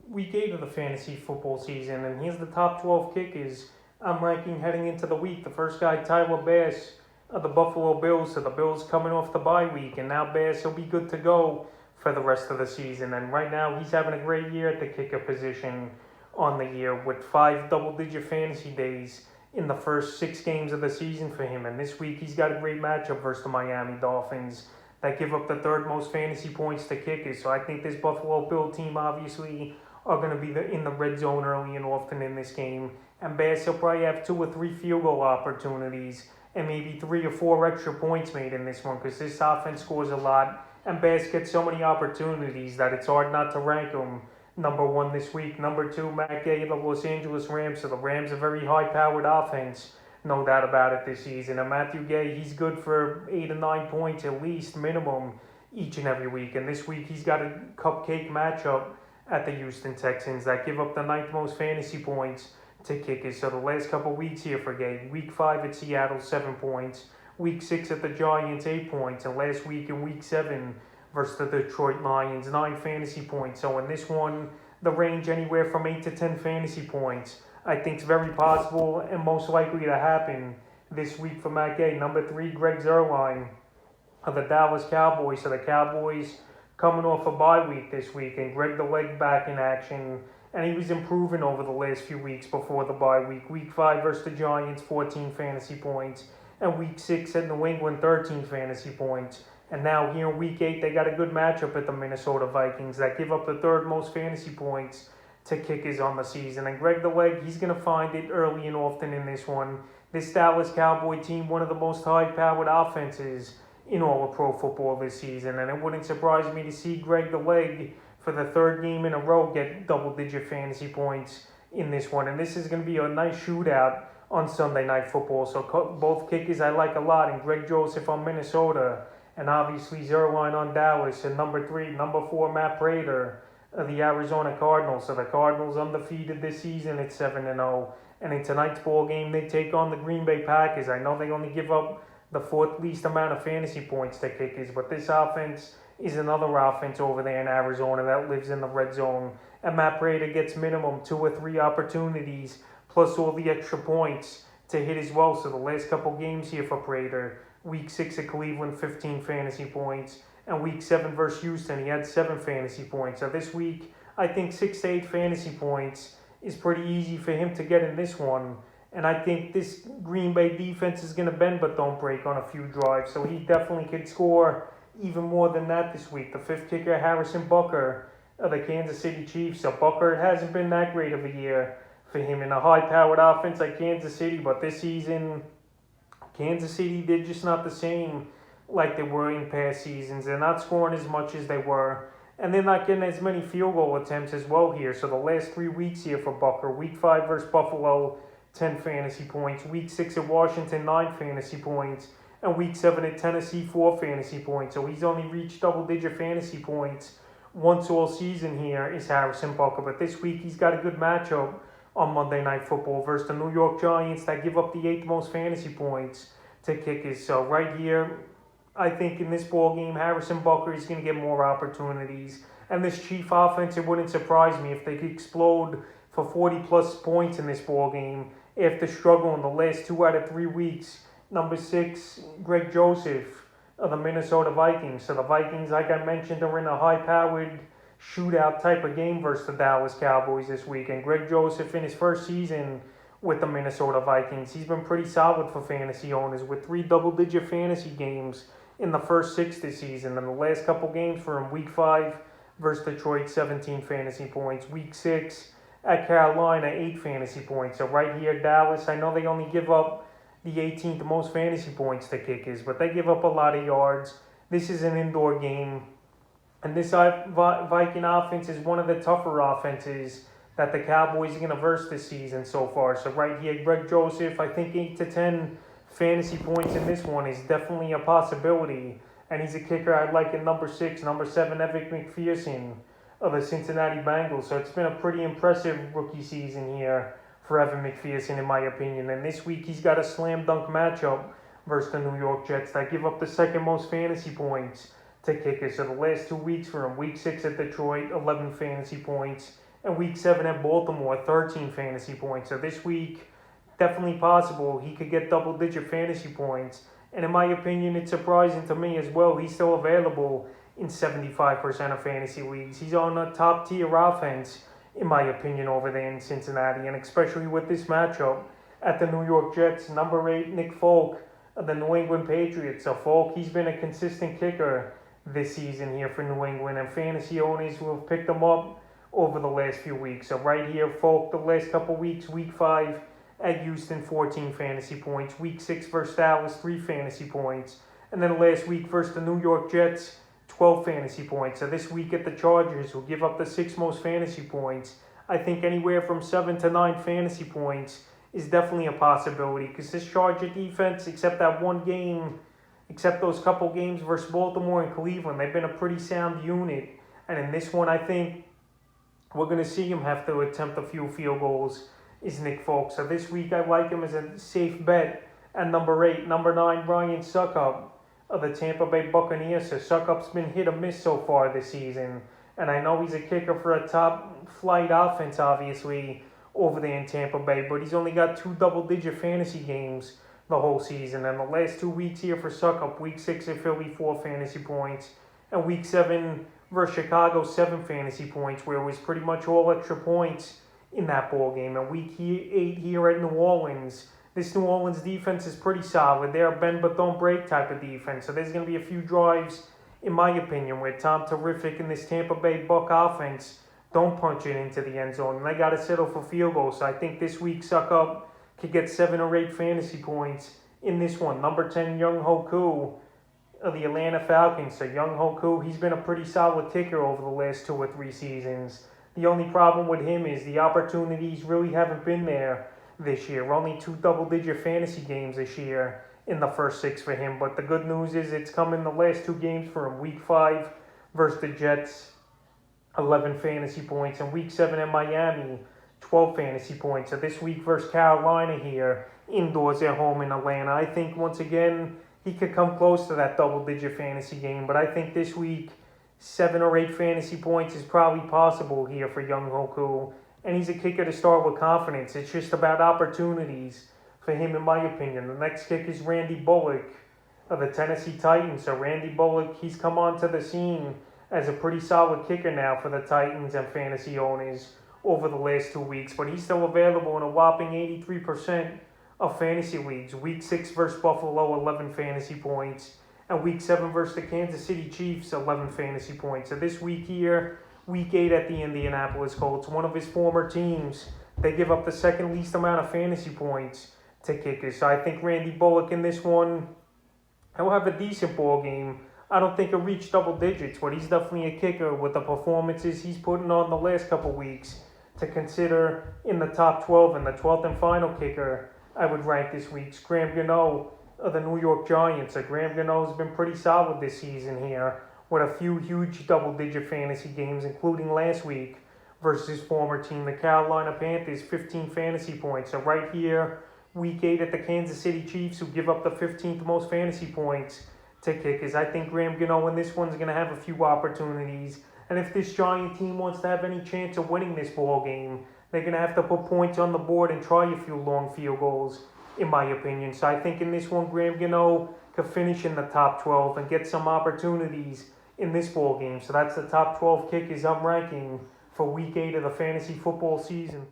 week 8 of the fantasy football season, and here's the top 12 kickers I'm ranking heading into the week. The first guy, Tyler Bass of the Buffalo Bills. So the Bills coming off the bye week, and now Bass will be good to go for the rest of the season. And right now, he's having a great year at the kicker position on the year with 5 double-digit fantasy days in the first 6 games of the season for him. And this week, he's got a great matchup versus the Miami Dolphins that give up the third most fantasy points to kickers. So I think this Buffalo Bill team obviously are going to be in the red zone early and often in this game. And Bass will probably have 2 or 3 field goal opportunities and maybe 3 or 4 extra points made in this one because this offense scores a lot. And Bass gets so many opportunities that it's hard not to rank him number 1 this week. Number 2, Matt Gay of the Los Angeles Rams. So the Rams are a very high-powered offense, no doubt about it, this season. And Matthew Gay, he's good for 8 or 9 points at least, minimum, each and every week. And this week, he's got a cupcake matchup at the Houston Texans that give up the 9th most fantasy points to kickers. So the last couple weeks here for Gay, week 5 at Seattle, 7 points. Week 6 at the Giants, 8 points. And last week in week 7 versus the Detroit Lions, 9 fantasy points. So in this one, the range anywhere from 8 to 10 fantasy points, I think is very possible and most likely to happen this week for Matt Gay. Number 3, Greg Zerline of the Dallas Cowboys. So the Cowboys coming off a bye week this week, and Greg the Leg back in action, and he was improving over the last few weeks before the bye week. Week 5 versus the Giants, 14 fantasy points, and week 6 at New England, 13 fantasy points. And now here in week 8, they got a good matchup at the Minnesota Vikings that give up the 3rd most fantasy points to kickers on the season. And Greg the Leg, he's going to find it early and often in this one. This Dallas Cowboy team, one of the most high-powered offenses in all of pro football this season. And it wouldn't surprise me to see Greg the Leg for the 3rd game in a row get double-digit fantasy points in this one. And this is going to be a nice shootout on Sunday Night Football. So both kickers I like a lot. And Greg Joseph on Minnesota, and obviously Zerline on Dallas. And number 4, Matt Prater of the Arizona Cardinals. So the Cardinals undefeated this season at 7-0. And in tonight's ball game, they take on the Green Bay Packers. I know they only give up the 4th least amount of fantasy points to kickers, but this offense is another offense over there in Arizona that lives in the red zone. And Matt Prater gets minimum 2 or 3 opportunities plus all the extra points to hit as well. So the last couple games here for Prater, week 6 at Cleveland, 15 fantasy points, and week 7 versus Houston, he had 7 fantasy points. So this week, I think 6 to 8 fantasy points is pretty easy for him to get in this one. And I think this Green Bay defense is going to bend but don't break on a few drives. So he definitely could score even more than that this week. The 5th kicker, Harrison Butker of the Kansas City Chiefs. So Butker, it hasn't been that great of a year for him in a high-powered offense like Kansas City. But this season, Kansas City, they're just not the same like they were in past seasons. They're not scoring as much as they were. And they're not getting as many field goal attempts as well here. So the last 3 weeks here for Butker, week 5 versus Buffalo, 10 fantasy points. Week 6 at Washington, 9 fantasy points. And week 7 at Tennessee, 4 fantasy points. So he's only reached double-digit fantasy points once all season here is Harrison Butker. But this week he's got a good matchup on Monday Night Football versus the New York Giants that give up the 8th most fantasy points to kickers. So right here, I think in this ball game, Harrison Butker is going to get more opportunities. And this Chief offense, it wouldn't surprise me if they could explode for 40-plus points in this ball game after struggling the last 2 out of 3 weeks. Number 6, Greg Joseph of the Minnesota Vikings. So the Vikings, like I mentioned, are in a high-powered shootout type of game versus the Dallas Cowboys this week. And Greg Joseph, in his first season with the Minnesota Vikings, he's been pretty solid for fantasy owners with 3 double-digit fantasy games in the first 6 this season. And the last couple games for him, week 5 versus Detroit, 17 fantasy points. Week 6 at Carolina, 8 fantasy points. So right here, Dallas, I know they only give up the 18th most fantasy points to kickers, but they give up a lot of yards. This is an indoor game, and this Viking offense is one of the tougher offenses that the Cowboys are going to verse this season so far. So right here, Greg Joseph, I think 8 to 10 fantasy points in this one is definitely a possibility, and he's a kicker I like at number 6. Number 7, Evan McPherson of the Cincinnati Bengals. So it's been a pretty impressive rookie season here for Evan McPherson, in my opinion. And this week, he's got a slam dunk matchup versus the New York Jets that give up the 2nd most fantasy points to kickers. So the last 2 weeks for him, week 6 at Detroit, 11 fantasy points, and week 7 at Baltimore, 13 fantasy points. So this week, definitely possible he could get double-digit fantasy points. And in my opinion, it's surprising to me as well. He's still available in 75% of fantasy leagues. He's on a top-tier offense, in my opinion, over there in Cincinnati, and especially with this matchup at the New York Jets. Number 8, Nick Folk of the New England Patriots. So Folk, he's been a consistent kicker this season here for New England, and fantasy owners who have picked him up over the last few weeks. So right here, Folk, the last couple weeks, week 5 at Houston, 14 fantasy points. Week 6 versus Dallas, 3 fantasy points. And then last week versus the New York Jets, 12 fantasy points. So this week at the Chargers, who give up the 6 most fantasy points, I think anywhere from 7 to 9 fantasy points is definitely a possibility, because this Charger defense, except that one game, except those couple games versus Baltimore and Cleveland, they've been a pretty sound unit. And in this one, I think we're going to see him have to attempt a few field goals, is Nick Folk. So this week, I like him as a safe bet at number 8. Number 9, Ryan Suckup of the Tampa Bay Buccaneers. So Suckup's been hit or miss so far this season. And I know he's a kicker for a top-flight offense, obviously, over there in Tampa Bay. But he's only got 2 double-digit fantasy games the whole season. And the last 2 weeks here for Suckup, week 6 at Philly, 4 fantasy points. And week 7 versus Chicago, 7 fantasy points, where it was pretty much all extra points in that ball game. And week 8 here at New Orleans, this New Orleans defense is pretty solid. They're a bend but don't break type of defense. So there's going to be a few drives, in my opinion, where Tom Terrific and this Tampa Bay Buck offense don't punch it into the end zone, and they got to settle for field goals. So I think this week Suckup could get 7 or 8 fantasy points in this one. Number 10, Young Hoku of the Atlanta Falcons. So Young Hoku, he's been a pretty solid kicker over the last 2 or 3 seasons. The only problem with him is the opportunities really haven't been there this year. Only 2 double-digit fantasy games this year in the first 6 for him. But the good news is it's come in the last 2 games for him. Week 5 versus the Jets, 11 fantasy points. And week 7 in Miami, 12 fantasy points. So this week versus Carolina here, indoors at home in Atlanta, I think once again he could come close to that double-digit fantasy game. But I think this week 7 or 8 fantasy points is probably possible here for Young Hoku. And he's a kicker to start with confidence. It's just about opportunities for him, in my opinion. The next kick is Randy Bullock of the Tennessee Titans. So Randy Bullock, he's come onto the scene as a pretty solid kicker now for the Titans and fantasy owners over the last 2 weeks. But he's still available in a whopping 83% of fantasy leagues. Week 6 versus Buffalo, 11 fantasy points. And week 7 versus the Kansas City Chiefs, 11 fantasy points. So this week here, week 8 at the Indianapolis Colts, one of his former teams, they give up the second least amount of fantasy points to kickers. So I think Randy Bullock in this one, he'll have a decent ball game. I don't think he'll reach double digits, but he's definitely a kicker with the performances he's putting on the last couple weeks to consider in the top 12. And the 12th and final kicker I would rank this week is Graham Genoa of the New York Giants. So Graham Genoa has been pretty solid this season here, with a few huge double-digit fantasy games, including last week versus his former team, the Carolina Panthers, 15 fantasy points. So right here, week 8 at the Kansas City Chiefs, who give up the 15th most fantasy points to kickers. I think Graham Gano in this one's going to have a few opportunities. And if this Giant team wants to have any chance of winning this ball game, they're going to have to put points on the board and try a few long field goals, in my opinion. So I think in this one, Graham Gano could finish in the top 12 and get some opportunities in this ball game. So that's the top 12 kickers I'm ranking for week 8 of the fantasy football season.